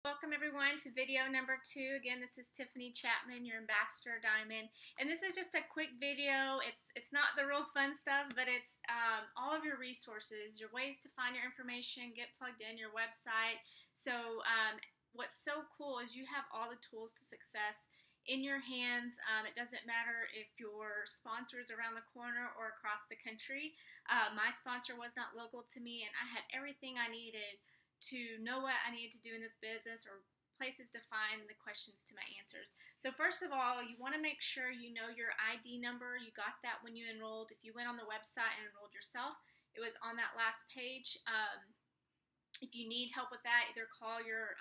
Welcome everyone to video number 2. Again, this is Tiffany Chapman, your ambassador diamond, and this is just a quick video. It's not the real fun stuff, but it's all of your resources, your ways to find your information, get plugged in, your website. So what's so cool is you have all the tools to success in your hands. It doesn't matter if your sponsor is around the corner or across the country. My sponsor was not local to me, and I had everything I needed to know what I needed to do in this business or places to find the questions to my answers. So first of all, you want to make sure you know your ID number. You got that when you enrolled. If you went on the website and enrolled yourself, it was on that last page. If you need help with that, either call your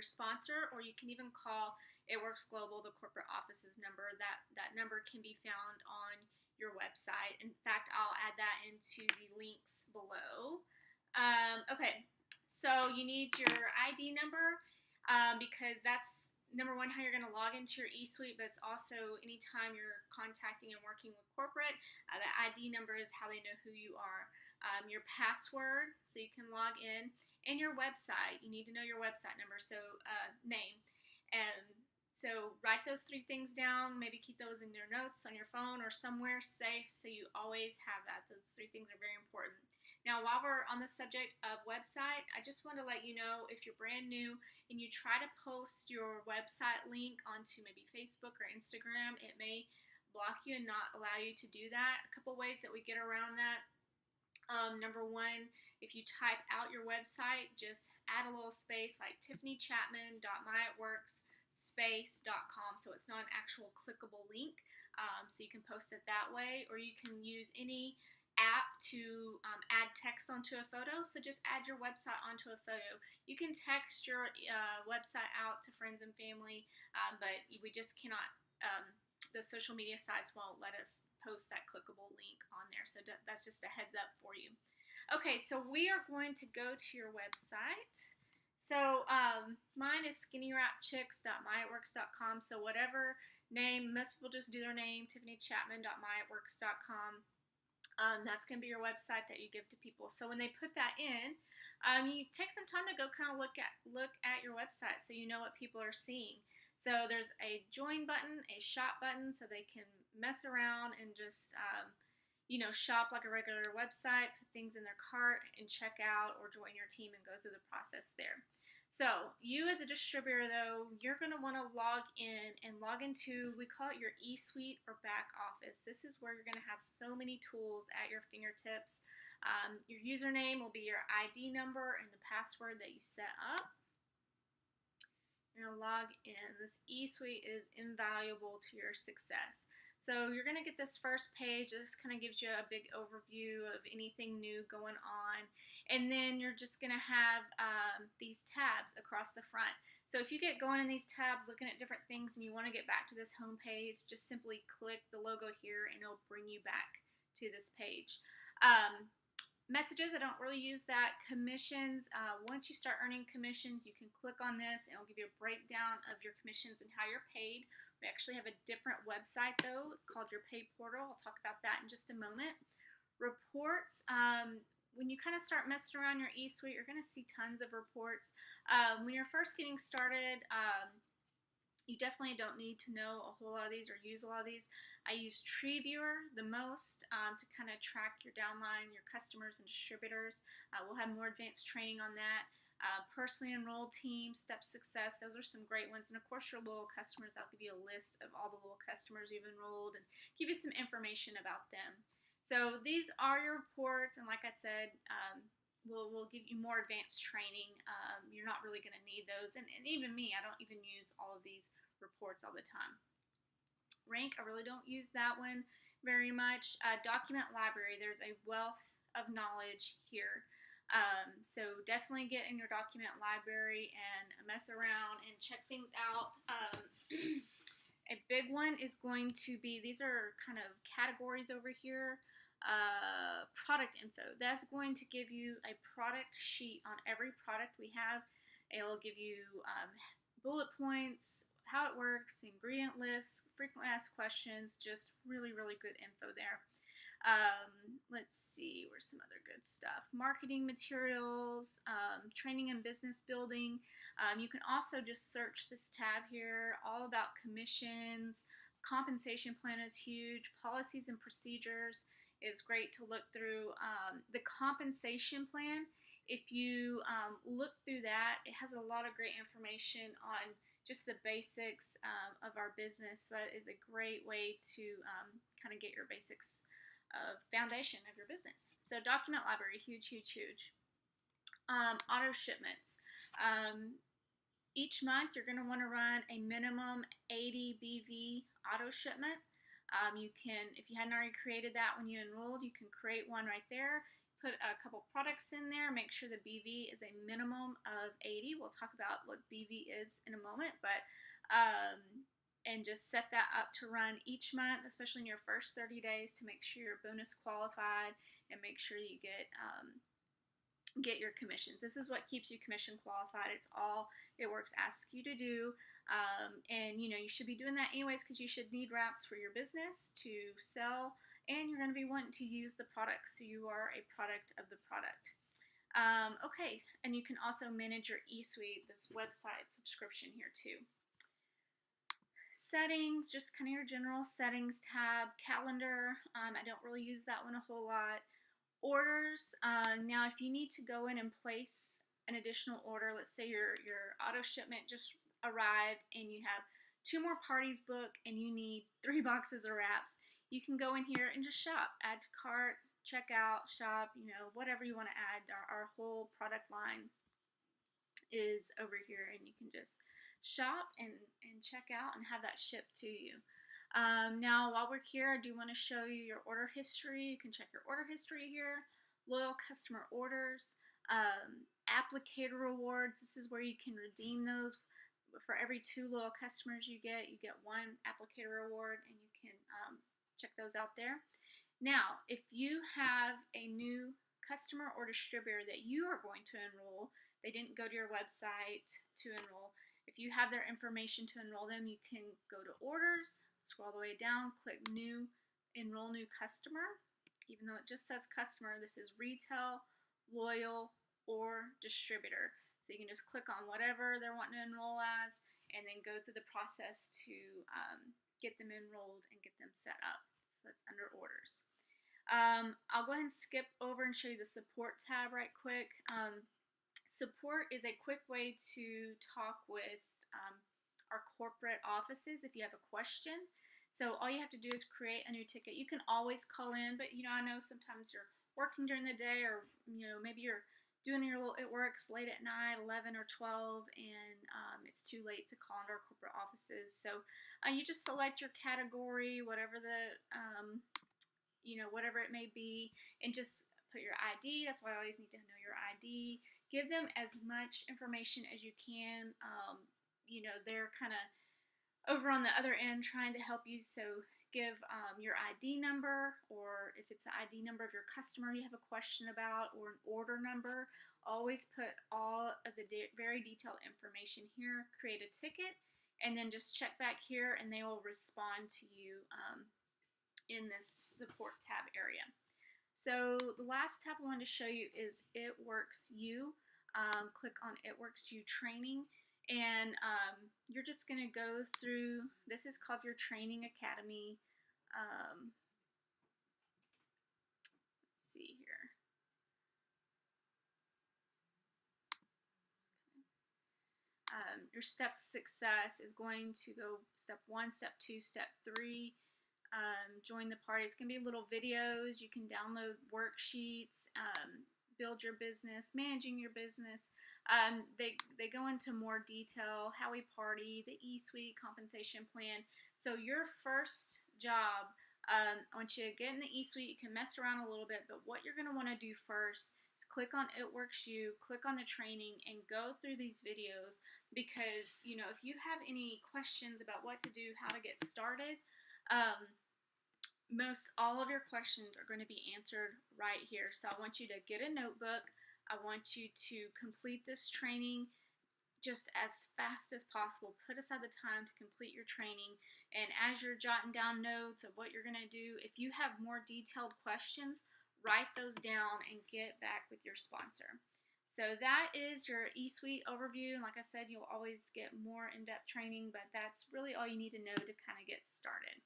sponsor, or you can even call It Works Global, the corporate office's number. That number can be found on your website. In fact, I'll add that into the links below. Okay, so you need your ID number because that's number one, how you're going to log into your eSuite, but it's also anytime you're contacting and working with corporate, the ID number is how they know who you are. Your password, so you can log in, and your website. You need to know your website number, so name. And so write those 3 things down, maybe keep those in your notes on your phone or somewhere safe so you always have that. Those 3 things are very important. Now, while we're on the subject of website, I just want to let you know, if you're brand new and you try to post your website link onto maybe Facebook or Instagram, it may block you and not allow you to do that. A couple ways that we get around that. Number one, if you type out your website, just add a little space like tiffanychapman.myitworks.com, so it's not an actual clickable link. So you can post it that way, or you can use any app to add text onto a photo. So just add your website onto a photo. You can text your website out to friends and family, but we just cannot, the social media sites won't let us post that clickable link on there. So that's just a heads up for you. Okay, so we are going to go to your website. So mine is skinnywrapchicks.myitworks.com. So whatever name, most people just do their name, tiffanychapman.myitworks.com. That's going to be your website that you give to people. So when they put that in, you take some time to go kind of look at your website so you know what people are seeing. So there's a join button, a shop button, so they can mess around and just shop like a regular website, put things in their cart and check out, or join your team and go through the process there. So you as a distributor, though, you're going to want to log in and log into, we call it your eSuite or back office. This is where you're going to have so many tools at your fingertips. Your username will be your ID number and the password that you set up. You're going to log in. This eSuite is invaluable to your success. So you're going to get this first page. This kind of gives you a big overview of anything new going on. And then you're just going to have these tabs across the front. So if you get going in these tabs looking at different things and you want to get back to this home page, just simply click the logo here and it'll bring you back to this page. Messages, I don't really use that. Commissions, once you start earning commissions, you can click on this and it'll give you a breakdown of your commissions and how you're paid. We actually have a different website, though, called your pay portal. I'll talk about that in just a moment. Reports, when you kind of start messing around your eSuite, you're going to see tons of reports. When you're first getting started, you definitely don't need to know a whole lot of these or use a lot of these. I use TreeViewer the most to kind of track your downline, your customers and distributors. We'll have more advanced training on that. Personally enrolled team, Step Success, those are some great ones. And of course your loyal customers, I'll give you a list of all the loyal customers you've enrolled and give you some information about them. So these are your reports, and like I said, we'll give you more advanced training. You're not really going to need those, and even me, I don't even use all of these reports all the time. Rank, I really don't use that one very much. Document library, there's a wealth of knowledge here. So definitely get in your document library and mess around and check things out. A big one is going to be, these are kind of categories over here. Product info. That's going to give you a product sheet on every product we have. It will give you bullet points, how it works, ingredient lists, frequently asked questions, just really, really good info there. Let's see, where's some other good stuff? Marketing materials, training and business building. You can also just search this tab here, all about commissions. Compensation plan is huge. Policies and procedures is great to look through. The compensation plan, if you look through that, it has a lot of great information on just the basics of our business. So that is a great way to kind of get your basics foundation of your business. So document library, huge, huge, huge. Auto shipments. Each month you're going to want to run a minimum 80 BV auto shipment. You can, if you hadn't already created that when you enrolled, you can create one right there. Put a couple products in there. Make sure the BV is a minimum of 80. We'll talk about what BV is in a moment, but and just set that up to run each month, especially in your first 30 days, to make sure you're bonus qualified and make sure you get your commissions. This is what keeps you commission qualified. It's all It Works asks you to do. And you should be doing that anyways, because you should need wraps for your business to sell, and you're going to be wanting to use the product, so you are a product of the product. Okay, and you can also manage your eSuite, this website subscription here too. Settings, just kind of your general settings tab. Calendar, I don't really use that one a whole lot. Orders, now if you need to go in and place an additional order, let's say your auto shipment just arrived and you have 2 more parties booked and you need 3 boxes of wraps, you can go in here and just shop, add to cart, check out, shop, whatever you want to add. Our whole product line is over here, and you can just shop and check out and have that shipped to you. Now, while we're here, I do want to show you your order history. You can check your order history here. Loyal customer orders, applicator rewards. This is where you can redeem those. For every 2 loyal customers you get 1 applicator reward, and you can check those out there. Now, if you have a new customer or distributor that you are going to enroll, they didn't go to your website to enroll. If you have their information to enroll them, you can go to orders, scroll all the way down, click new, enroll new customer. Even though it just says customer, this is retail, loyal, or distributor. So you can just click on whatever they're wanting to enroll as, and then go through the process to get them enrolled and get them set up. So that's under orders. I'll go ahead and skip over and show you the support tab right quick. Support is a quick way to talk with our corporate offices if you have a question. So all you have to do is create a new ticket. You can always call in, but I know sometimes you're working during the day, or maybe you're doing your little It Works late at night, 11 or 12, and it's too late to call into our corporate offices. So you just select your category, whatever the whatever it may be, and just put your ID. That's why I always need to know your ID. Give them as much information as you can. They're kind of over on the other end trying to help you, so give your ID number, or if it's the ID number of your customer you have a question about, or an order number. Always put all of the very detailed information here. Create a ticket, and then just check back here, and they will respond to you in this support tab area. So the last tab I wanted to show you is It Works You. Click on It Works You training, and you're just going to go through, this is called your training academy. Let's see here. Your steps to success is going to go step 1, step 2, step 3. Join the party. It's going to be little videos. You can download worksheets, build your business, managing your business. They go into more detail, how we party, the eSuite, compensation plan. So your first job, I want you to get in the eSuite. You can mess around a little bit, but what you're going to want to do first is click on It Works You, click on the training, and go through these videos, because if you have any questions about what to do, how to get started, most all of your questions are going to be answered right here. So I want you to get a notebook. I want you to complete this training just as fast as possible. Put aside the time to complete your training. And as you're jotting down notes of what you're going to do, if you have more detailed questions, write those down and get back with your sponsor. So that is your eSuite overview. And like I said, you'll always get more in-depth training, but that's really all you need to know to kind of get started.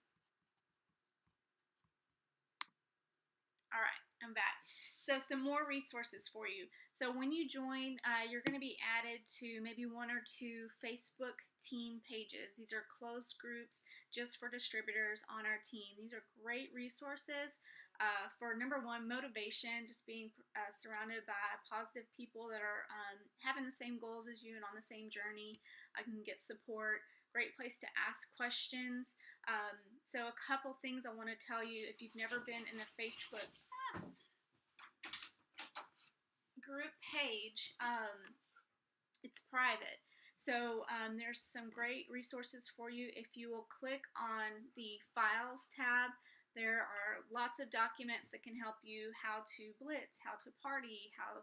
All right, I'm back. So some more resources for you. So when you join, you're going to be added to maybe 1 or 2 Facebook team pages. These are closed groups just for distributors on our team. These are great resources for number one, motivation, just being surrounded by positive people that are having the same goals as you and on the same journey. I can get support. Great place to ask questions. So a couple things I want to tell you if you've never been in the Facebook group page, it's private. So there's some great resources for you. If you will click on the Files tab, there are lots of documents that can help you how to blitz, how to party, how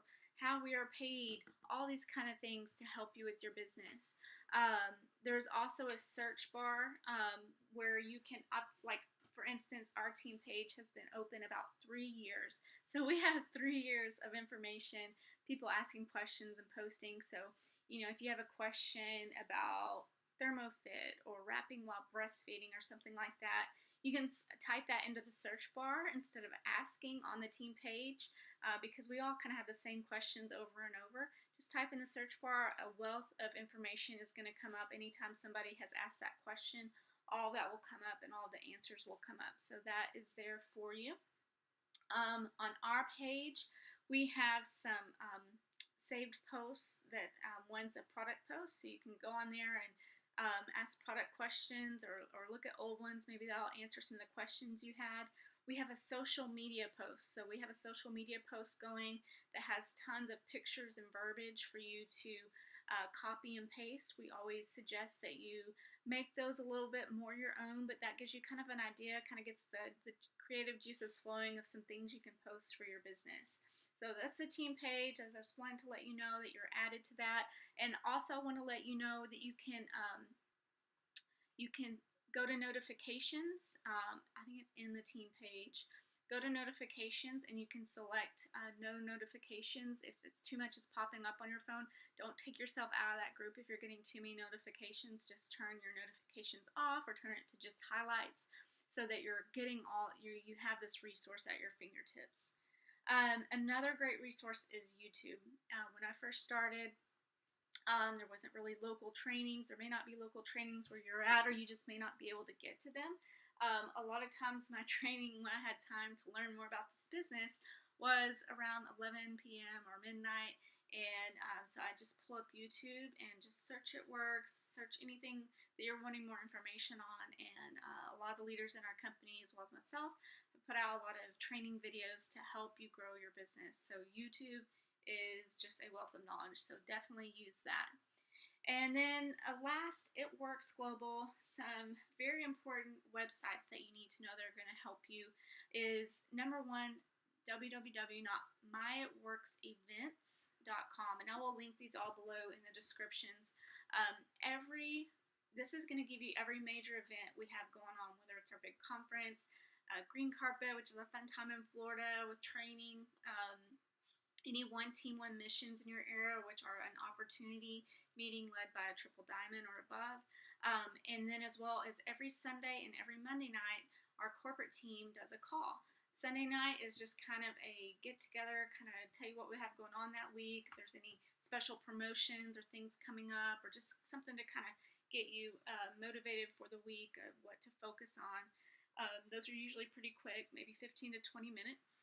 we are paid, all these kind of things to help you with your business. There's also a search bar where you can like for instance, our team page has been open about 3 years. So we have 3 years of information, people asking questions and posting. So, if you have a question about thermofit or wrapping while breastfeeding or something like that, you can type that into the search bar instead of asking on the team page because we all kind of have the same questions over and over. Just type in the search bar. A wealth of information is going to come up anytime somebody has asked that question. All that will come up and all the answers will come up. So that is there for you. On our page, we have some saved posts that one's a product post, so you can go on there and ask product questions or look at old ones. Maybe that'll answer some of the questions you had. We have a social media post. So we have a social media post going that has tons of pictures and verbiage for you to copy and paste. We always suggest that you make those a little bit more your own, but that gives you kind of an idea, kind of gets the creative juices flowing of some things you can post for your business. So that's the team page. As I just wanted to let you know that you're added to that. And also I want to let you know that you can go to notifications. I think it's in the team page. Go to notifications and you can select no notifications. If it's too much is popping up on your phone, don't take yourself out of that group if you're getting too many notifications. Just turn your notifications off or turn it to just highlights so that you're getting you have this resource at your fingertips. Another great resource is YouTube. When I first started, there wasn't really local trainings. There may not be local trainings where you're at, or you just may not be able to get to them. A lot of times my training, when I had time to learn more about this business, was around 11 p.m. or midnight. And so I just pull up YouTube and just search It Works, search anything that you're wanting more information on. And a lot of the leaders in our company, as well as myself, have put out a lot of training videos to help you grow your business. So YouTube is just a wealth of knowledge, so definitely use that. And then last, It Works Global. Some very important websites that you need to know that are going to help you is number one, www.myitworksevents.com, and I will link these all below in the descriptions. This is going to give you every major event we have going on, whether it's our big conference, Green Carpet, which is a fun time in Florida with training, any One Team, One Missions in your area, which are an opportunity meeting led by a triple diamond or above. And then as well as every Sunday and every Monday night, our corporate team does a call. Sunday night is just kind of a get-together, kind of tell you what we have going on that week, if there's any special promotions or things coming up, or just something to kind of get you motivated for the week of what to focus on. Those are usually pretty quick, maybe 15 to 20 minutes.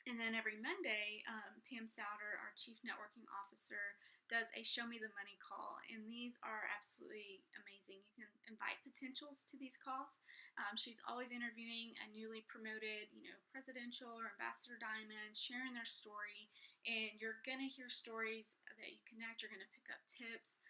And then every Monday, Pam Souter, our Chief Networking Officer, does a Show Me the Money call. And these are absolutely amazing. You can invite potentials to these calls. She's always interviewing a newly promoted, presidential or ambassador diamond, sharing their story. And you're going to hear stories that you connect. You're going to pick up tips.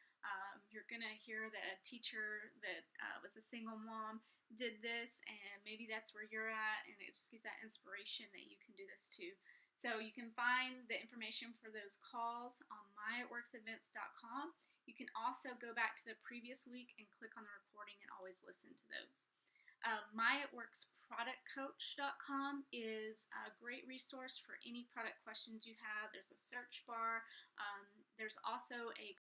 You're going to hear that a teacher that was a single mom did this, and maybe that's where you're at, and it just gives that inspiration that you can do this too. So you can find the information for those calls on myitworksevents.com. You can also go back to the previous week and click on the recording and always listen to those. myitworksproductcoach.com is a great resource for any product questions you have. There's a search bar. There's also a